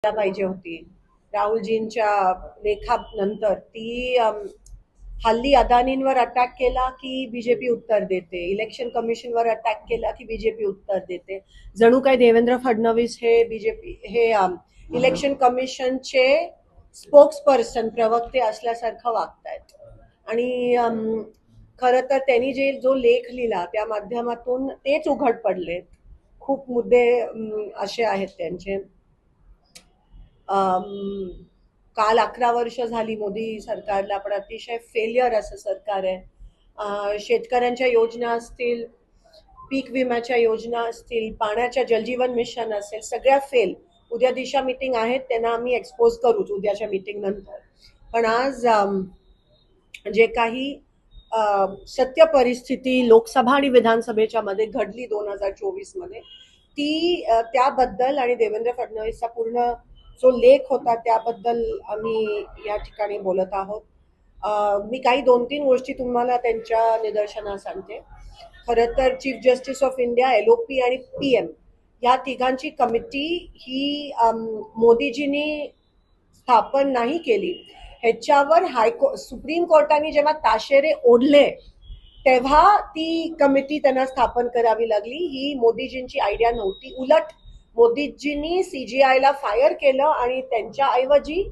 पाहिजे होती. राहुलजींच्या लेखानंतर ती हल्ली अदानींवर अटॅक केला की बीजेपी उत्तर देते, इलेक्शन कमिशनवर अटॅक केला की बीजेपी उत्तर देते. जणू काय देवेंद्र फडणवीस हे बीजेपी हे इलेक्शन कमिशनचे स्पोक्सपर्सन प्रवक्ते असल्यासारखं वागतायत. आणि खरं तर त्यांनी जो लेख लिहिला त्या माध्यमातून तेच उघड पडले. खूप मुद्दे असे आहेत त्यांचे. काल 11 वर्ष झाली मोदी सरकारला, पण अतिशय फेलियर असं सरकार आहे. शेतकऱ्यांच्या योजना असतील, पीक विम्याच्या योजना असतील, पाण्याच्या जलजीवन मिशन असेल, सगळ्या फेल. उद्या दिशा मीटिंग आहेत, त्यांना आम्ही एक्सपोज करूच उद्याच्या मीटिंग नंतर. पण आज जे काही सत्य परिस्थिती लोकसभा आणि विधानसभेच्या मध्ये घडली 2024 मध्ये, ती त्याबद्दल आणि देवेंद्र फडणवीसचा पूर्ण जो लेख होता त्याबद्दल आम्ही या ठिकाणी बोलत आहोत. मी काही 2-3 गोष्टी तुम्हाला त्यांच्या निदर्शनास सांगते. खरं तर chief justice of India, LOP आणि PM या तिघांची कमिटी ही मोदीजींनी स्थापन नाही केली. ह्याच्यावर सुप्रीम कोर्टाने जेव्हा ताशेरे ओढले तेव्हा ती कमिटी त्यांना स्थापन करावी लागली. ही मोदीजींची आयडिया नव्हती. उलट मोदीजींनी CGIला फायर केलं आणि त्यांच्या ऐवजी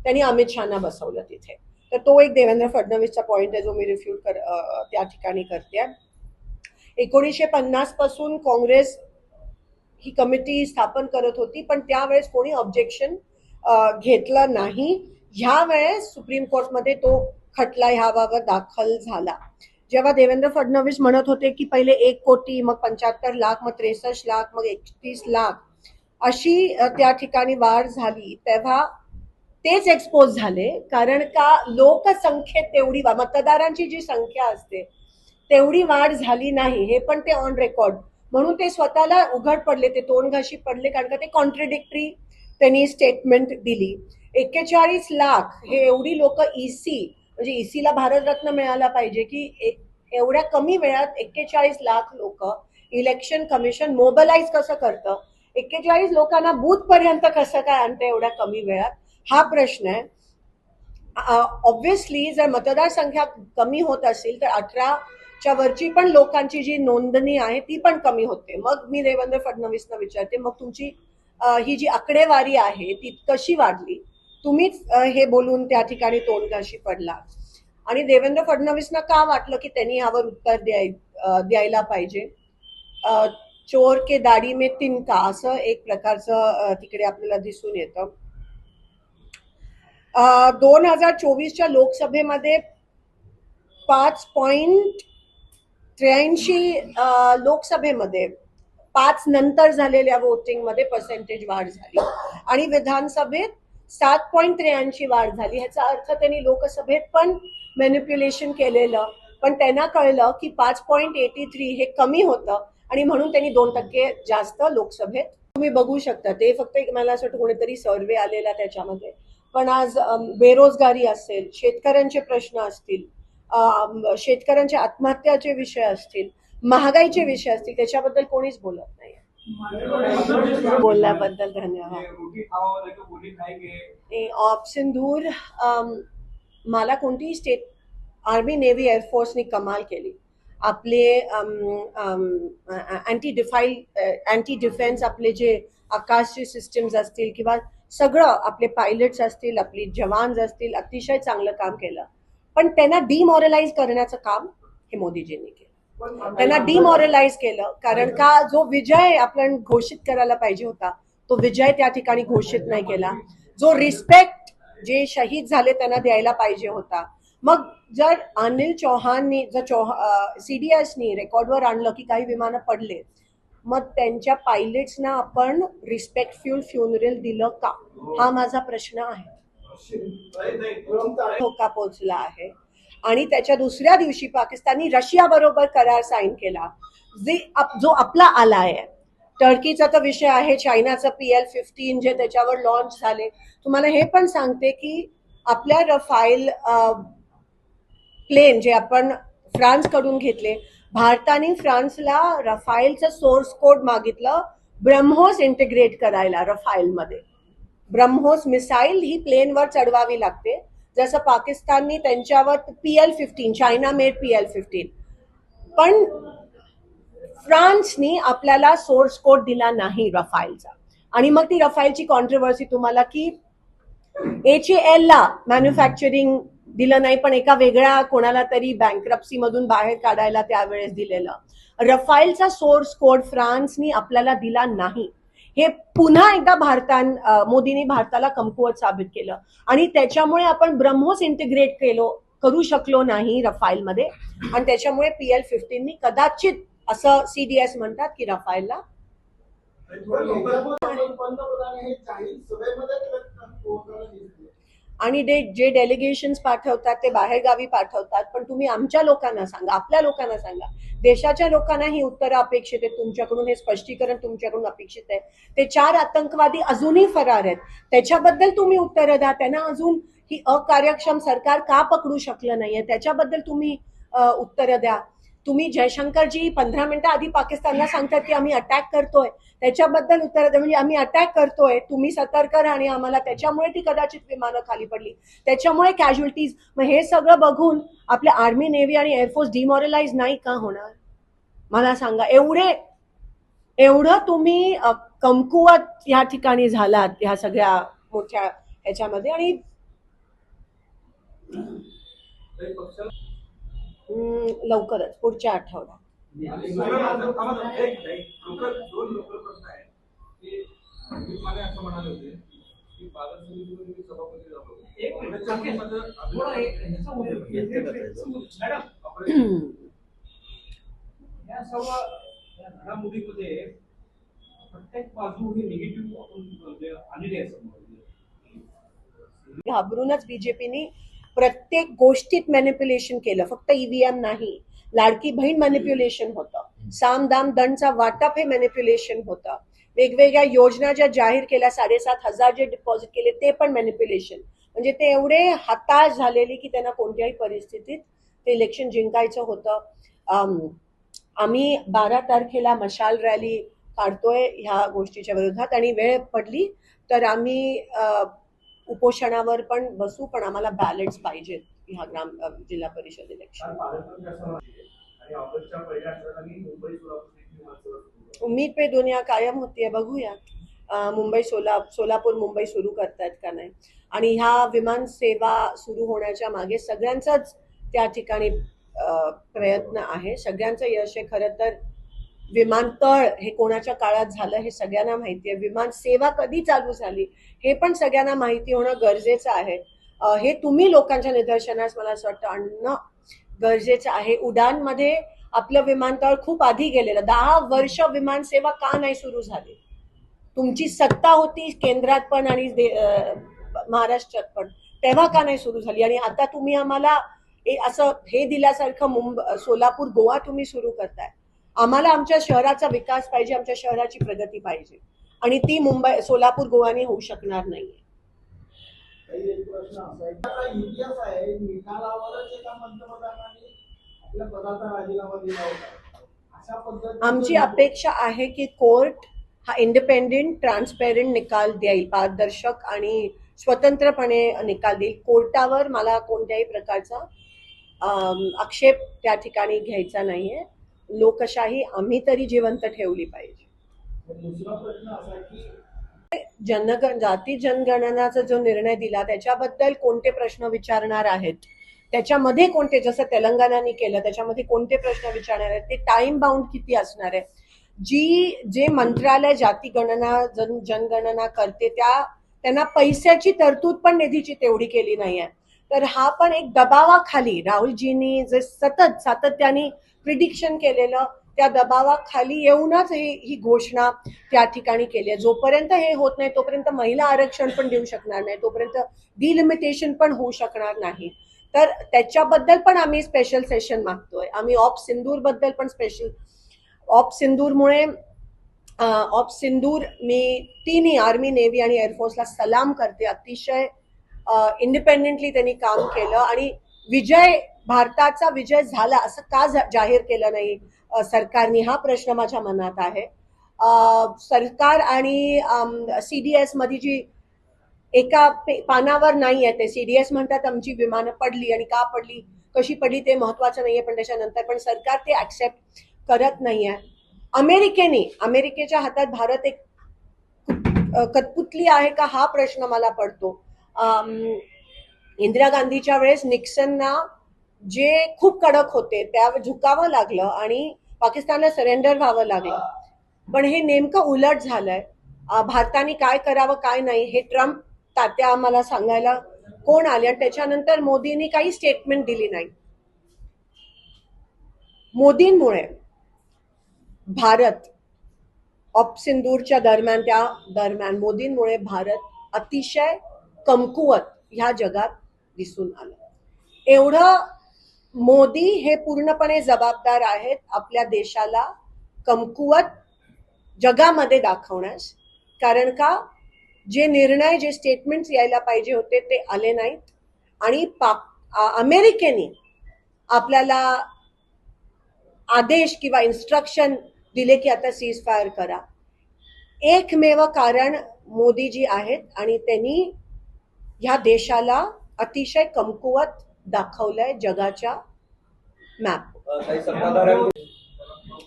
त्यांनी अमित शहाना बसवलं तिथे. तर तो एक देवेंद्र फडणवीसचा पॉइंट आहे जो मी रिफ्यूट त्या ठिकाणी करते. 1950 पासून काँग्रेस ही कमिटी स्थापन करत होती, पण त्यावेळेस कोणी ऑब्जेक्शन घेतलं नाही. ह्या वेळेस सुप्रीम कोर्टमध्ये तो खटला ह्याबाबत दाखल झाला. जेव्हा देवेंद्र फडणवीस म्हणत होते की पहिले 1 कोटी, मग 75 लाख, मग 63 लाख, मग 31 लाख अशी त्या ठिकाणी वाढ झाली, तेव्हा तेच एक्सपोज झाले. कारण का लोकसंख्येत तेवढी मतदारांची जी संख्या असते तेवढी वाढ झाली नाही, हे पण ते ऑन रेकॉर्ड. म्हणून ते स्वतःला उघड पडले, ते तोंडघाशी पडले, कारण का ते कॉन्ट्रडिक्टरी त्यांनी स्टेटमेंट दिली. 41 लाख हे एवढी लोक म्हणजे ECला भारतरत्न मिळाला पाहिजे की एवढ्या कमी वेळात 41 लाख लोक इलेक्शन कमिशन मोबिलाइज कसं करतं, 41 लोकांना बूथ पर्यंत कसं काय आणतं एवढ्या कमी वेळात, हा प्रश्न आहे. ऑब्व्हियसली जर मतदारसंख्या कमी होत असेल तर 18च्या वरची पण लोकांची जी नोंदणी आहे ती पण कमी होते. मग मी देवेंद्र फडणवीसना विचारते, मग तुमची ही जी आकडेवारी आहे ती कशी वाढली? तुम्हीच हे बोलून त्या ठिकाणी तोंडघाशी पडला. आणि देवेंद्र फडणवीसना का वाटलं की त्यांनी यावर उत्तर द्यायला पाहिजे? चोर के दाढी में तिनका असं एक प्रकारचं तिकडे आपल्याला दिसून येतं. 2024च्या लोकसभेमध्ये 5.83 लोकसभेमध्ये 5 नंतर झालेल्या वोटिंगमध्ये पर्सेंटेज वाढ झाली आणि विधानसभेत 7.83 वाढ झाली. ह्याचा अर्थ त्यांनी लोकसभेत पण मॅनिप्युलेशन केलेलं, पण त्यांना कळलं की 5.83 हे कमी होतं आणि म्हणून त्यांनी 2% जास्त लोकसभेत तुम्ही बघू शकता. ते फक्त मला असं वाटतं कोणीतरी सर्वे आलेला त्याच्यामध्ये. पण आज बेरोजगारी असेल, शेतकऱ्यांचे प्रश्न असतील, शेतकऱ्यांच्या आत्महत्याचे विषय असतील, महागाईचे विषय असतील, त्याच्याबद्दल कोणीच बोलत नाही. बोलल्याबद्दल धन्यवाद. सिंधूर मला कोणतीही स्टेट, आर्मी, नेव्ही, एअरफोर्सनी कमाल केली. आपले अँटी डिफेन्स आपले जे आकाशचे सिस्टम्स असतील किंवा सगळं आपले पायलट्स असतील, आपली जवान्स असतील, अतिशय चांगलं काम केलं. पण त्यांना डिमॉरलाइज करण्याचं काम हे मोदीजींनी केलं. त्यांना डिमॉरलाइज केलं कारण का जो विजय आपण घोषित करायला पाहिजे होता तो विजय त्या ठिकाणी घोषित नाही केला. जो रिस्पेक्ट जे शहीद झाले त्यांना द्यायला पाहिजे होता. मग जर अनिल चौहाननी CDSनी रेकॉर्डवर आणलं की काही विमानं पडले, मग त्यांच्या पायलट्सना आपण रिस्पेक्टफुल फ्युनरल दिलं का, हा माझा प्रश्न आहे. धोका पोचला आहे. आणि त्याच्या दुसऱ्या दिवशी पाकिस्ताननी रशिया बरोबर करार साईन केला, जो आपला आलाय आहे. टर्कीचा तर विषय आहे, चायनाचं PL-15 जे त्याच्यावर लॉन्च झाले. तुम्हाला हे पण सांगते की आपल्या रफाईल प्लेन जे आपण फ्रान्सकडून घेतले, भारताने फ्रान्सला रफाईलचं सोर्स कोड मागितलं ब्रह्मोस इंटिग्रेट करायला रफाईलमध्ये. ब्रह्मोस मिसाईल ही प्लेनवर चढवावी लागते, जसं पाकिस्ताननी त्यांच्यावर PL-15 चायना मेड PL-15. पण फ्रान्सनी आपल्याला सोर्स कोड दिला नाही रफालचा. आणि मग ती रफालची कॉन्ट्रोवर्सी तुम्हाला की HAL ला मॅन्युफॅक्चरिंग दिलं नाही, पण एका वेगळ्या कोणाला तरी बँक्रप्सी मधून बाहेर काढायला त्यावेळेस दिलेलं. रफालचा सोर्स कोड फ्रान्सनी आपल्याला दिला नाही. हे पुन्हा एकदा मोदींनी भारताला कमकुवत साबित केलं आणि त्याच्यामुळे आपण ब्रह्मोस इंटिग्रेट करू शकलो नाही रफालमध्ये. आणि त्याच्यामुळे PL-15नी कदाचित असं CDS म्हणतात की रफालला आणि जे डेलिगेशन्स पाठवतात ते बाहेरगावी पाठवतात. पण तुम्ही आमच्या लोकांना सांगा, आपल्या लोकांना सांगा, देशाच्या लोकांना ही उत्तरं अपेक्षित आहेत तुमच्याकडून, हे स्पष्टीकरण तुमच्याकडून अपेक्षित आहे. ते 4 आतंकवादी अजूनही फरार आहेत, त्याच्याबद्दल तुम्ही उत्तरं द्या. त्यांना अजून ही अकार्यक्षम सरकार का पकडू शकलं नाहीये त्याच्याबद्दल तुम्ही उत्तरं द्या. तुम्ही जयशंकरजी 15 मिनिटं आधी पाकिस्तानला सांगतात की आम्ही अटॅक करतोय, त्याच्याबद्दल उत्तर द्या. म्हणजे आम्ही अटॅक करतोय, तुम्ही सतर्क राहा आणि आम्हाला त्याच्यामुळे ती कदाचित विमानं खाली पडली, त्याच्यामुळे कॅज्युअल्टीज. मग हे सगळं बघून आपल्या आर्मी, नेव्ही आणि एअरफोर्स डिमॉरलाइज नाही का होणार? मला सांगा. एवढं तुम्ही कमकुवत या ठिकाणी झालात ह्या सगळ्या मोठ्या ह्याच्यामध्ये. आणि लवकरच पुढच्या आठवड्यात घाबरूनच बीजेपीनी प्रत्येक गोष्टीत मॅनिप्युलेशन केलं. फक्त EVM नाही, लाडकी बहीण मॅनिप्युलेशन होतं, साम दाम दंडचा वाटप हे मॅनिप्युलेशन होतं, वेगवेगळ्या योजना ज्या जाहीर केल्या, 7,500 जे डिपॉझिट केले ते पण मॅनिप्युलेशन. म्हणजे ते एवढे हताश झालेले की त्यांना कोणत्याही परिस्थितीत ते इलेक्शन जिंकायचं होतं. आम्ही 12 तारखेला मशाल रॅली काढतोय ह्या गोष्टीच्या विरोधात आणि वेळ पडली तर आम्ही उपोषणावर पण बसू, पण आम्हाला बॅलेट्स पाहिजेत ह्या जिल्हा परिषद इलेक्शन. उम्मीद पे दुनिया कायम होतीये, बघूया सोलापूर मुंबई सुरू करतायत का नाही. आणि ह्या विमान सेवा सुरू होण्याच्या मागे सगळ्यांचाच त्या ठिकाणी प्रयत्न आहे, सगळ्यांचं यश आहे. खरं तर विमानतळ हे कोणाच्या काळात झालं हे सगळ्यांना माहिती आहे, विमान सेवा कधी चालू झाली हे पण सगळ्यांना माहिती होणं गरजेचं आहे. हे तुम्ही लोकांच्या निदर्शनास मला असं वाटतं आणणं गरजेचं आहे. उडानमध्ये आपलं विमानतळ खूप आधी गेलेलं, 10 वर्ष विमान सेवा का नाही सुरू झाली? तुमची सत्ता होती केंद्रात पण आणि महाराष्ट्रात पण, तेव्हा का नाही सुरू झाली? आणि आता तुम्ही आम्हाला असं हे दिल्यासारखं सोलापूर गोवा तुम्ही सुरू करताय. आम्हाला आमच्या शहराचा विकास पाहिजे, आमच्या शहराची प्रगती पाहिजे आणि ती सोलापूर गोवाने होऊ शकणार नाहीये. आमची अपेक्षा आहे की कोर्ट हा इंडिपेंडेंट, ट्रान्सपेरंट निकाल देईल, पारदर्शक आणि स्वतंत्रपणे निकाल देईल. कोर्टावर मला कोणत्याही प्रकारचा आक्षेप त्या ठिकाणी घ्यायचा नाहीये. लोकशाही आम्ही तरी जिवंत ठेवली पाहिजे. दुसरा प्रश्न असा की जाती जनगणनाचा जो निर्णय दिला त्याच्याबद्दल कोणते प्रश्न विचारणार आहेत, त्याच्यामध्ये कोणते, जसं तेलंगणाने केलं त्याच्यामध्ये कोणते प्रश्न विचारणार आहेत, ते टाइम बाउंड किती असणार आहे. जे मंत्रालय जाती गणना जनगणना करते त्यांना पैशाची तरतूद पण निधीची तेवढी केली नाही आहे. तर हा पण एक दबावाखाली राहुलजींनी जे सातत्याने प्रिडिक्शन केलेलं त्या दबावाखाली येऊनच ही घोषणा त्या ठिकाणी केली आहे. जोपर्यंत हे होत नाही तोपर्यंत महिला आरक्षण पण देऊ शकणार नाही, तोपर्यंत डिलिमिटेशन पण होऊ शकणार नाही. तर त्याच्याबद्दल पण आम्ही स्पेशल सेशन मागतोय. आम्ही ऑप सिंदूर बद्दल पण स्पेशल, ऑप सिंदूर मी तिन्ही आर्मी, नेव्ही आणि एअरफोर्सला सलाम करते. अतिशय इंडिपेंडेंटली त्यांनी काम केलं आणि भारताचा विजय झाला असं का जाहीर केलं नाही सरकारने, हा प्रश्न माझ्या मनात आहे. सरकार आणि CDS मध्ये जी एका पानावर नाही आहे. ते सीडीएस म्हणतात आमची विमानं पडली आणि का पडली, कशी पडली ते महत्वाचं नाहीये, पण त्याच्यानंतर पण सरकार ते ऍक्सेप्ट करत नाहीये. अमेरिकेच्या हातात भारत एक कठपुतली आहे का हा प्रश्न मला पडतो. इंदिरा गांधीच्या वेळेस निक्सनना जे खूप कडक होते त्या झुकावं लागलं आणि पाकिस्तानला सरेंडर व्हावं लागलं. पण हे नेमकं उलट झालंय. भारताने काय करावं काय नाही हे ट्रम्प तात्या आम्हाला सांगायला कोण आले, आणि त्याच्यानंतर मोदींनी काही स्टेटमेंट दिली नाही. मोदींमुळे भारत ऑपसिंदूरच्या दरम्यान मोदींमुळे भारत अतिशय कमकुवत ह्या जगात दिसून आलं. एवढं मोदी हे पूर्णपणे जबाबदार आहेत आपल्या देशाला कमकुवत जगामध्ये दाखवण्यास. कारण का जे निर्णय जे स्टेटमेंट्स यायला पाहिजे होते ते आले नाहीत, आणि अमेरिकेने आपल्याला आदेश किंवा इन्स्ट्रक्शन दिले की आता सीज फायर करा. एकमेव कारण मोदीजी आहेत आणि त्यांनी ह्या देशाला अतिशय कमकुवत दाखवलंय जगाच्या मॅप.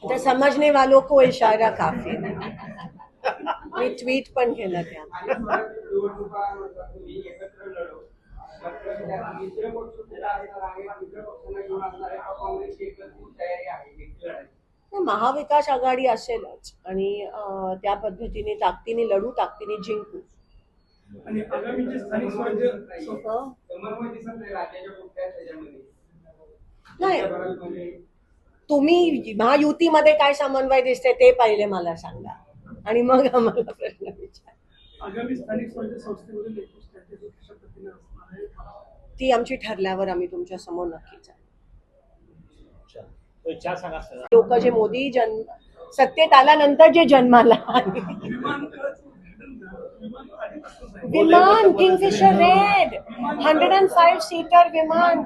तर समजने वालों को इशारा काफी. मी ट्वीट पण केलं त्या. महाविकास आघाडी असेलच आणि त्या पद्धतीने ताकदीने लढू, ताकदीने जिंकू. आणि आगामी जे स्थानिक स्वराज्य नाही, तुम्ही महायुतीमध्ये काय समन्वय दिसते ते पहिले मला सांगा आणि मग आम्हाला प्रश्न विचार. आगामी स्थानिक स्वराज्य संस्थेवरील स्ट्रॅटेजी कशा पद्धतीने असणार आहे ती आमची ठरल्यावर आम्ही तुमच्या समोर नक्कीच आहे. लोक जे मोदी सत्तेत आल्यानंतर जे जन्माला विमान किंगफिशर रेड 105 सीटर विमान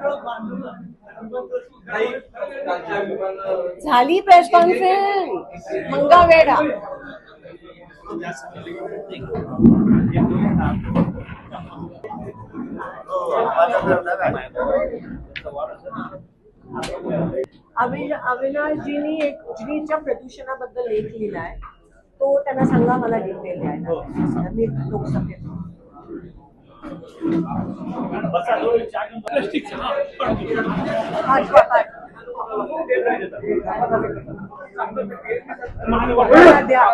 झाली प्रेस कॉन्फरन्स मंगळवेढा. अविनाशजींनी एक उजनीच्या प्रदूषणाबद्दल लेख लिहिलाय, तो त्यांना सांगा मला डिटेल द्यायला. मी लोकसभेत द्या.